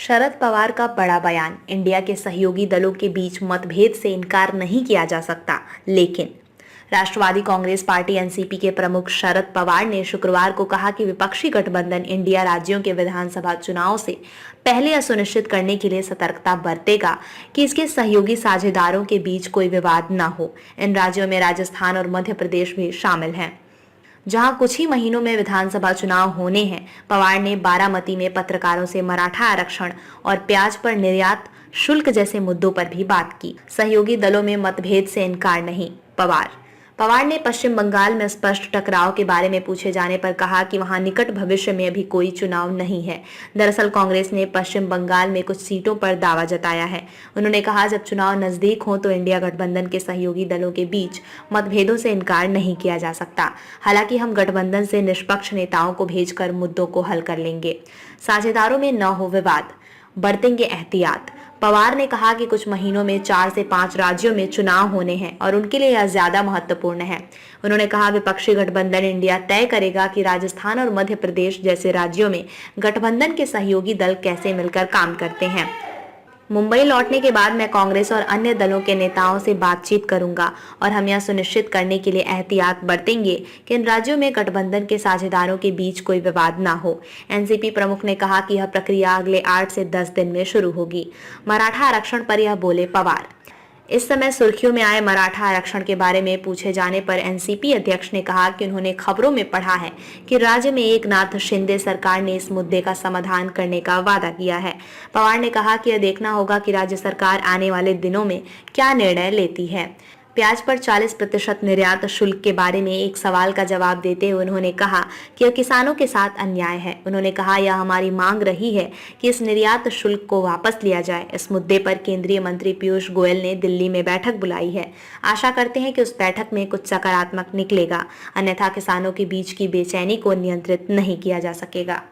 शरद पवार का बड़ा बयान। इंडिया के सहयोगी दलों के बीच मतभेद से इनकार नहीं किया जा सकता, लेकिन राष्ट्रवादी कांग्रेस पार्टी एनसीपी के प्रमुख शरद पवार ने शुक्रवार को कहा कि विपक्षी गठबंधन इंडिया राज्यों के विधानसभा चुनाव से पहले यह सुनिश्चित करने के लिए सतर्कता बरतेगा कि इसके सहयोगी साझेदारों के बीच कोई विवाद न हो। इन राज्यों में राजस्थान और मध्य प्रदेश भी शामिल हैं, जहां कुछ ही महीनों में विधानसभा चुनाव होने हैं। पवार ने बारामती में पत्रकारों से मराठा आरक्षण और प्याज पर निर्यात शुल्क जैसे मुद्दों पर भी बात की। सहयोगी दलों में मतभेद से इनकार नहीं। पवार ने पश्चिम बंगाल में स्पष्ट टकराव के बारे में पूछे जाने पर कहा कि वहां निकट भविष्य में अभी कोई चुनाव नहीं है। दरअसल कांग्रेस ने पश्चिम बंगाल में कुछ सीटों पर दावा जताया है। उन्होंने कहा, जब चुनाव नजदीक हो तो इंडिया गठबंधन के सहयोगी दलों के बीच मतभेदों से इनकार नहीं किया जा सकता। हालांकि हम गठबंधन से निष्पक्ष नेताओं को भेजकर मुद्दों को हल कर लेंगे। साझेदारों में न हो विवाद, बरतेंगे एहतियात। पवार ने कहा कि कुछ महीनों में 4 से 5 राज्यों में चुनाव होने हैं और उनके लिए यह ज्यादा महत्वपूर्ण है। उन्होंने कहा, विपक्षी गठबंधन इंडिया तय करेगा कि राजस्थान और मध्य प्रदेश जैसे राज्यों में गठबंधन के सहयोगी दल कैसे मिलकर काम करते हैं। मुंबई लौटने के बाद मैं कांग्रेस और अन्य दलों के नेताओं से बातचीत करूंगा और हम यह सुनिश्चित करने के लिए एहतियात बरतेंगे कि इन राज्यों में गठबंधन के साझेदारों के बीच कोई विवाद ना हो। एनसीपी प्रमुख ने कहा कि यह प्रक्रिया अगले 8 से 10 दिन में शुरू होगी। मराठा आरक्षण पर यह बोले पवार। इस समय सुर्खियों में आए मराठा आरक्षण के बारे में पूछे जाने पर एनसीपी अध्यक्ष ने कहा कि उन्होंने खबरों में पढ़ा है कि राज्य में एकनाथ शिंदे सरकार ने इस मुद्दे का समाधान करने का वादा किया है। पवार ने कहा कि यह देखना होगा कि राज्य सरकार आने वाले दिनों में क्या निर्णय लेती है। प्याज पर 40% निर्यात शुल्क के बारे में एक सवाल का जवाब देते हुए उन्होंने कहा कि यह किसानों के साथ अन्याय है। उन्होंने कहा, यह हमारी मांग रही है कि इस निर्यात शुल्क को वापस लिया जाए। इस मुद्दे पर केंद्रीय मंत्री पीयूष गोयल ने दिल्ली में बैठक बुलाई है। आशा करते हैं कि उस बैठक में कुछ सकारात्मक निकलेगा, अन्यथा किसानों के बीच की बेचैनी को नियंत्रित नहीं किया जा सकेगा।